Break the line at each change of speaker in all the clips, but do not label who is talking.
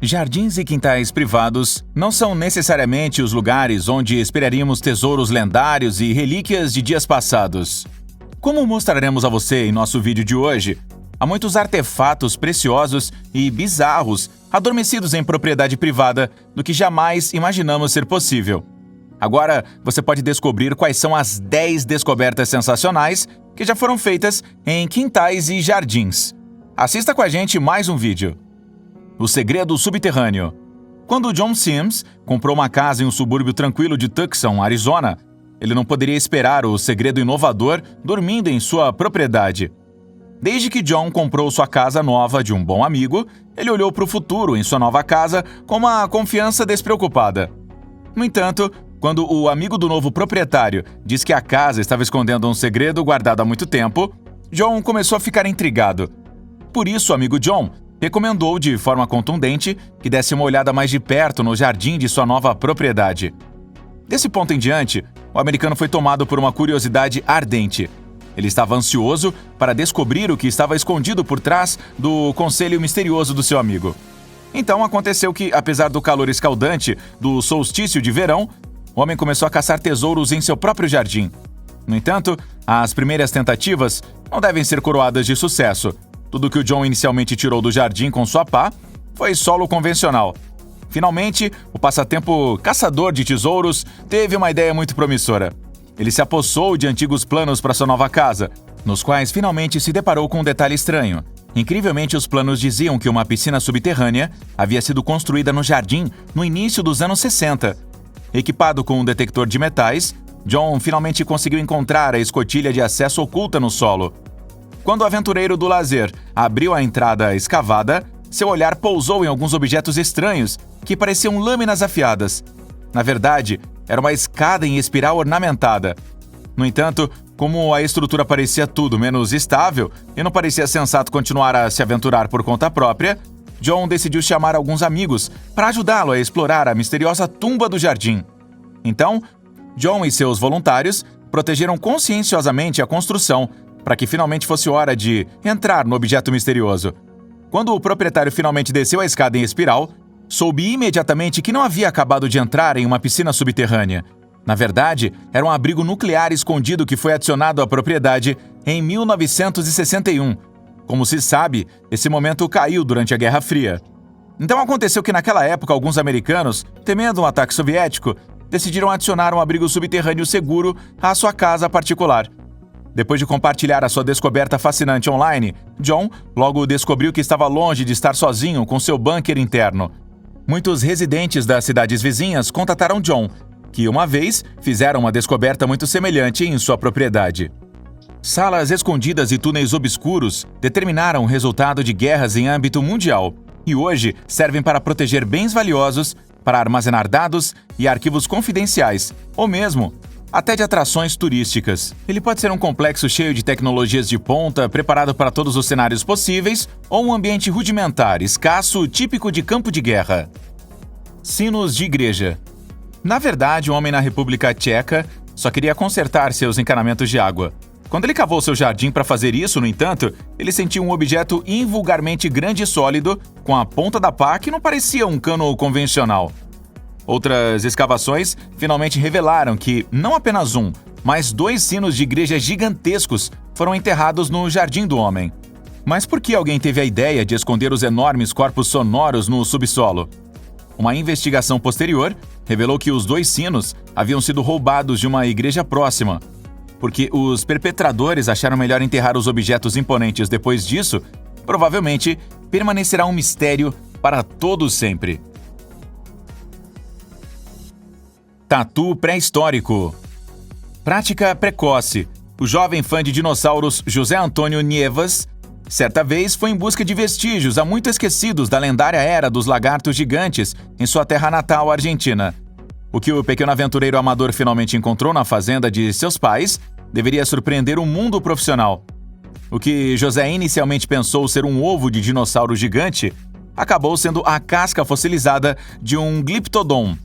Jardins e quintais privados não são necessariamente os lugares onde esperaríamos tesouros lendários e relíquias de dias passados. Como mostraremos a você em nosso vídeo de hoje, há muitos artefatos preciosos e bizarros adormecidos em propriedade privada do que jamais imaginamos ser possível. Agora você pode descobrir quais são as 10 descobertas sensacionais que já foram feitas em quintais e jardins. Assista com a gente mais um vídeo. O segredo subterrâneo. Quando John Sims comprou uma casa em um subúrbio tranquilo de Tucson, Arizona, ele não poderia esperar o segredo inovador dormindo em sua propriedade. Desde que John comprou sua casa nova de um bom amigo, ele olhou para o futuro em sua nova casa com uma confiança despreocupada. No entanto, quando o amigo do novo proprietário disse que a casa estava escondendo um segredo guardado há muito tempo, John começou a ficar intrigado. Por isso, o amigo John recomendou de forma contundente que desse uma olhada mais de perto no jardim de sua nova propriedade. Desse ponto em diante, o americano foi tomado por uma curiosidade ardente. Ele estava ansioso para descobrir o que estava escondido por trás do conselho misterioso do seu amigo. Então aconteceu que, apesar do calor escaldante do solstício de verão, o homem começou a caçar tesouros em seu próprio jardim. No entanto, as primeiras tentativas não devem ser coroadas de sucesso. Tudo que o John inicialmente tirou do jardim com sua pá foi solo convencional. Finalmente, o passatempo caçador de tesouros teve uma ideia muito promissora. Ele se apossou de antigos planos para sua nova casa, nos quais finalmente se deparou com um detalhe estranho. Incrivelmente, os planos diziam que uma piscina subterrânea havia sido construída no jardim no início dos anos 60. Equipado com um detector de metais, John finalmente conseguiu encontrar a escotilha de acesso oculta no solo. Quando o aventureiro do lazer abriu a entrada escavada, seu olhar pousou em alguns objetos estranhos que pareciam lâminas afiadas. Na verdade, era uma escada em espiral ornamentada. No entanto, como a estrutura parecia tudo menos estável e não parecia sensato continuar a se aventurar por conta própria, John decidiu chamar alguns amigos para ajudá-lo a explorar a misteriosa tumba do jardim. Então, John e seus voluntários protegeram conscienciosamente a construção para que finalmente fosse hora de entrar no objeto misterioso. Quando o proprietário finalmente desceu a escada em espiral, soube imediatamente que não havia acabado de entrar em uma piscina subterrânea. Na verdade, era um abrigo nuclear escondido que foi adicionado à propriedade em 1961. Como se sabe, esse momento caiu durante a Guerra Fria. Então aconteceu que naquela época alguns americanos, temendo um ataque soviético, decidiram adicionar um abrigo subterrâneo seguro à sua casa particular. Depois de compartilhar a sua descoberta fascinante online, John logo descobriu que estava longe de estar sozinho com seu bunker interno. Muitos residentes das cidades vizinhas contataram John, que uma vez fizeram uma descoberta muito semelhante em sua propriedade. Salas escondidas e túneis obscuros determinaram o resultado de guerras em âmbito mundial e hoje servem para proteger bens valiosos, para armazenar dados e arquivos confidenciais, ou mesmo até de atrações turísticas. Ele pode ser um complexo cheio de tecnologias de ponta, preparado para todos os cenários possíveis, ou um ambiente rudimentar, escasso, típico de campo de guerra. Sinos de igreja. Na verdade, um homem na República Tcheca só queria consertar seus encanamentos de água. Quando ele cavou seu jardim para fazer isso, no entanto, ele sentiu um objeto invulgarmente grande e sólido, com a ponta da pá que não parecia um cano convencional. Outras escavações finalmente revelaram que não apenas um, mas 2 sinos de igreja gigantescos foram enterrados no jardim do homem. Mas por que alguém teve a ideia de esconder os enormes corpos sonoros no subsolo? Uma investigação posterior revelou que os 2 sinos haviam sido roubados de uma igreja próxima. Porque os perpetradores acharam melhor enterrar os objetos imponentes depois disso, provavelmente permanecerá um mistério para todo sempre. Tatu pré-histórico. Prática precoce. O jovem fã de dinossauros José Antônio Nievas, certa vez foi em busca de vestígios há muito esquecidos da lendária era dos lagartos gigantes em sua terra natal, Argentina. O que o pequeno aventureiro amador finalmente encontrou na fazenda de seus pais deveria surpreender o mundo profissional. O que José inicialmente pensou ser um ovo de dinossauro gigante acabou sendo a casca fossilizada de um Glyptodon.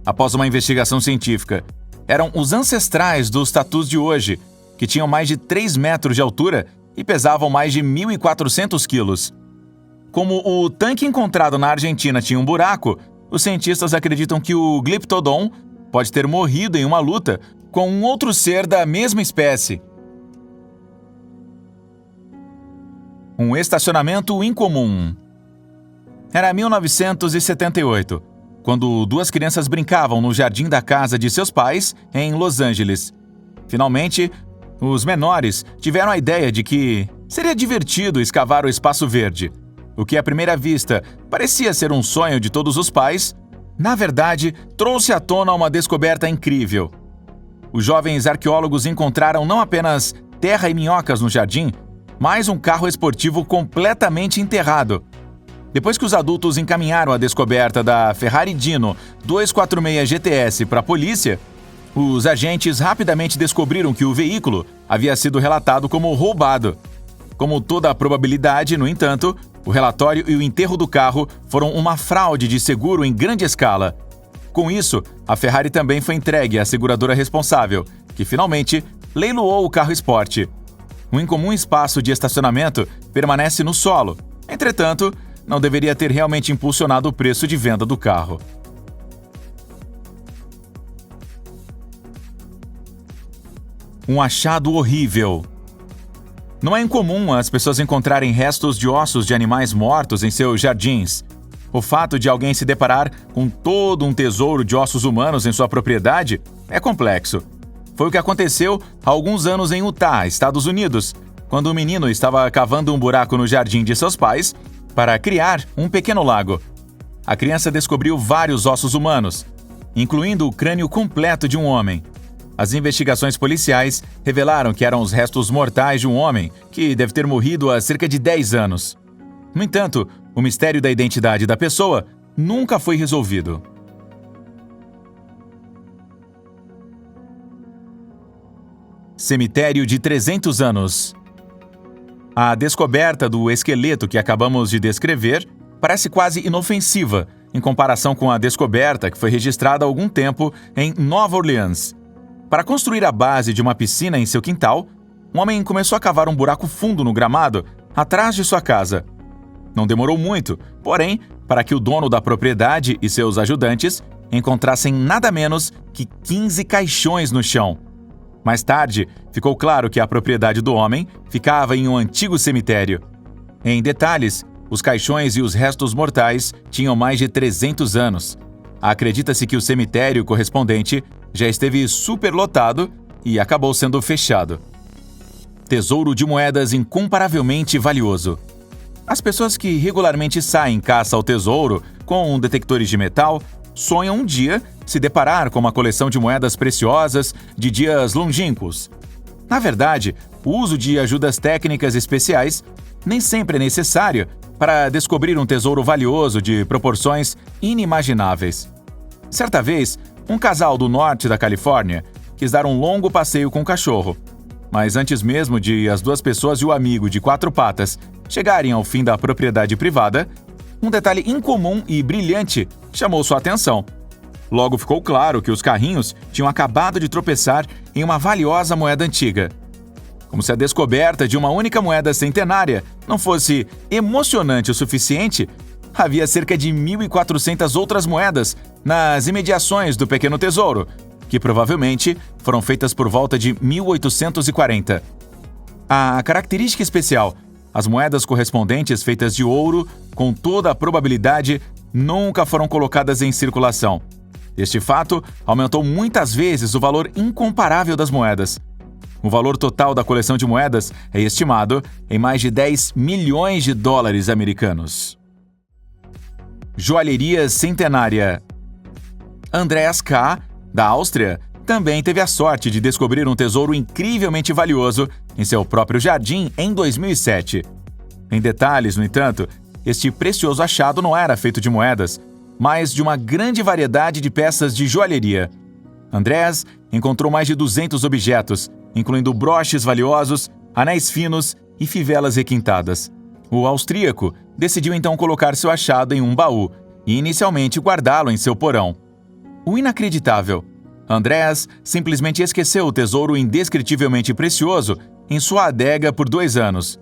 Após uma investigação científica, eram os ancestrais dos tatus de hoje, que tinham mais de 3 metros de altura e pesavam mais de 1.400 quilos. Como o tanque encontrado na Argentina tinha um buraco, os cientistas acreditam que o Glyptodon pode ter morrido em uma luta com um outro ser da mesma espécie. Um estacionamento incomum. Era 1978, quando duas crianças brincavam no jardim da casa de seus pais, em Los Angeles. Finalmente, os menores tiveram a ideia de que seria divertido escavar o espaço verde. O que à primeira vista parecia ser um sonho de todos os pais, na verdade, trouxe à tona uma descoberta incrível. Os jovens arqueólogos encontraram não apenas terra e minhocas no jardim, mas um carro esportivo completamente enterrado. Depois que os adultos encaminharam a descoberta da Ferrari Dino 246 GTS para a polícia, os agentes rapidamente descobriram que o veículo havia sido relatado como roubado. Como toda a probabilidade, no entanto, o relatório e o enterro do carro foram uma fraude de seguro em grande escala. Com isso, a Ferrari também foi entregue à seguradora responsável, que finalmente leiloou o carro esporte. Um incomum espaço de estacionamento permanece no solo. Entretanto, não deveria ter realmente impulsionado o preço de venda do carro. Um achado horrível. Não é incomum as pessoas encontrarem restos de ossos de animais mortos em seus jardins. O fato de alguém se deparar com todo um tesouro de ossos humanos em sua propriedade é complexo. Foi o que aconteceu há alguns anos em Utah, Estados Unidos, quando um menino estava cavando um buraco no jardim de seus pais para criar um pequeno lago. A criança descobriu vários ossos humanos, incluindo o crânio completo de um homem. As investigações policiais revelaram que eram os restos mortais de um homem que deve ter morrido há cerca de 10 anos. No entanto, o mistério da identidade da pessoa nunca foi resolvido. Cemitério de 300 anos. A descoberta do esqueleto que acabamos de descrever parece quase inofensiva em comparação com a descoberta que foi registrada há algum tempo em Nova Orleans. Para construir a base de uma piscina em seu quintal, um homem começou a cavar um buraco fundo no gramado atrás de sua casa. Não demorou muito, porém, para que o dono da propriedade e seus ajudantes encontrassem nada menos que 15 caixões no chão. Mais tarde, ficou claro que a propriedade do homem ficava em um antigo cemitério. Em detalhes, os caixões e os restos mortais tinham mais de 300 anos. Acredita-se que o cemitério correspondente já esteve superlotado e acabou sendo fechado. Tesouro de moedas incomparavelmente valioso. As pessoas que regularmente saem caça ao tesouro com detectores de metal sonham um dia se deparar com uma coleção de moedas preciosas de dias longínquos. Na verdade, o uso de ajudas técnicas especiais nem sempre é necessário para descobrir um tesouro valioso de proporções inimagináveis. Certa vez, um casal do norte da Califórnia quis dar um longo passeio com o cachorro. Mas antes mesmo de as duas pessoas e o amigo de 4 patas chegarem ao fim da propriedade privada, um detalhe incomum e brilhante chamou sua atenção. Logo ficou claro que os carrinhos tinham acabado de tropeçar em uma valiosa moeda antiga. Como se a descoberta de uma única moeda centenária não fosse emocionante o suficiente, havia cerca de 1.400 outras moedas nas imediações do pequeno tesouro, que provavelmente foram feitas por volta de 1840. A característica especial: as moedas correspondentes feitas de ouro, com toda a probabilidade, nunca foram colocadas em circulação. Este fato aumentou muitas vezes o valor incomparável das moedas. O valor total da coleção de moedas é estimado em mais de 10 milhões de dólares americanos. Joalheria centenária. Andreas K., da Áustria, também teve a sorte de descobrir um tesouro incrivelmente valioso em seu próprio jardim em 2007. Em detalhes, no entanto, este precioso achado não era feito de moedas, mas de uma grande variedade de peças de joalheria. Andreas encontrou mais de 200 objetos, incluindo broches valiosos, anéis finos e fivelas requintadas. O austríaco decidiu então colocar seu achado em um baú e inicialmente guardá-lo em seu porão. O inacreditável: Andreas simplesmente esqueceu o tesouro indescritivelmente precioso em sua adega por 2 anos.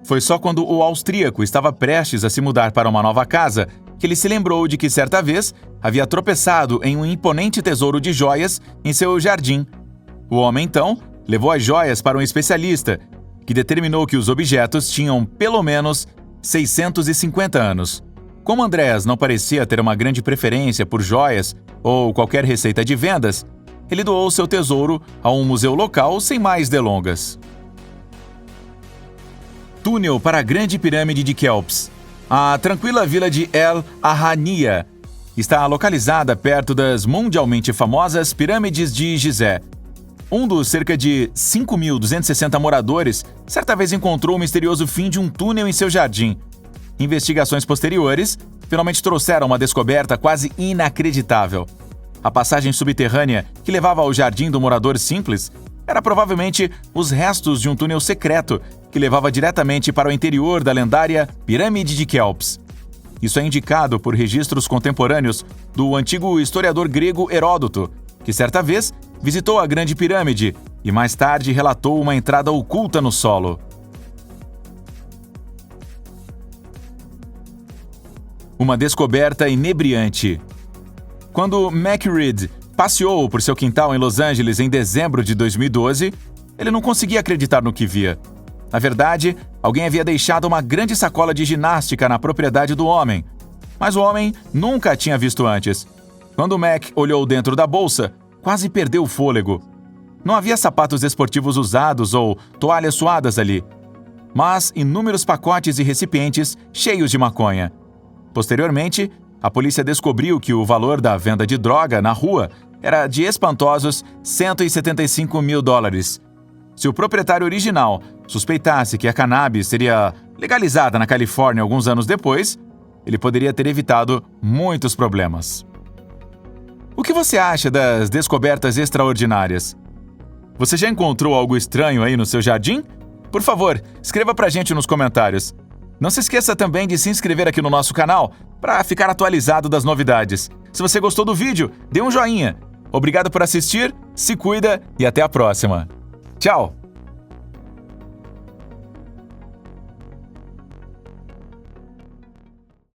Foi só quando o austríaco estava prestes a se mudar para uma nova casa que ele se lembrou de que certa vez havia tropeçado em um imponente tesouro de joias em seu jardim. O homem, então, levou as joias para um especialista, que determinou que os objetos tinham pelo menos 650 anos. Como Andreas não parecia ter uma grande preferência por joias ou qualquer receita de vendas, ele doou seu tesouro a um museu local sem mais delongas. Túnel para a Grande Pirâmide de Quéops. A tranquila vila de El Ahania está localizada perto das mundialmente famosas Pirâmides de Gizé. Um dos cerca de 5.260 moradores certa vez encontrou o misterioso fim de um túnel em seu jardim. Investigações posteriores finalmente trouxeram uma descoberta quase inacreditável. A passagem subterrânea que levava ao jardim do morador simples era provavelmente os restos de um túnel secreto que levava diretamente para o interior da lendária Pirâmide de Quéops. Isso é indicado por registros contemporâneos do antigo historiador grego Heródoto, que certa vez visitou a Grande Pirâmide e mais tarde relatou uma entrada oculta no solo. Uma descoberta inebriante. Quando Mac Reed passeou por seu quintal em Los Angeles em dezembro de 2012, ele não conseguia acreditar no que via. Na verdade, alguém havia deixado uma grande sacola de ginástica na propriedade do homem, mas o homem nunca a tinha visto antes. Quando Mac olhou dentro da bolsa, quase perdeu o fôlego. Não havia sapatos esportivos usados ou toalhas suadas ali, mas inúmeros pacotes e recipientes cheios de maconha. Posteriormente, a polícia descobriu que o valor da venda de droga na rua era de espantosos $175 mil. Se o proprietário original suspeitasse que a cannabis seria legalizada na Califórnia alguns anos depois, ele poderia ter evitado muitos problemas. O que você acha das descobertas extraordinárias? Você já encontrou algo estranho aí no seu jardim? Por favor, escreva pra gente nos comentários. Não se esqueça também de se inscrever aqui no nosso canal para ficar atualizado das novidades. Se você gostou do vídeo, dê um joinha. Obrigado por assistir, se cuida e até a próxima. Tchau!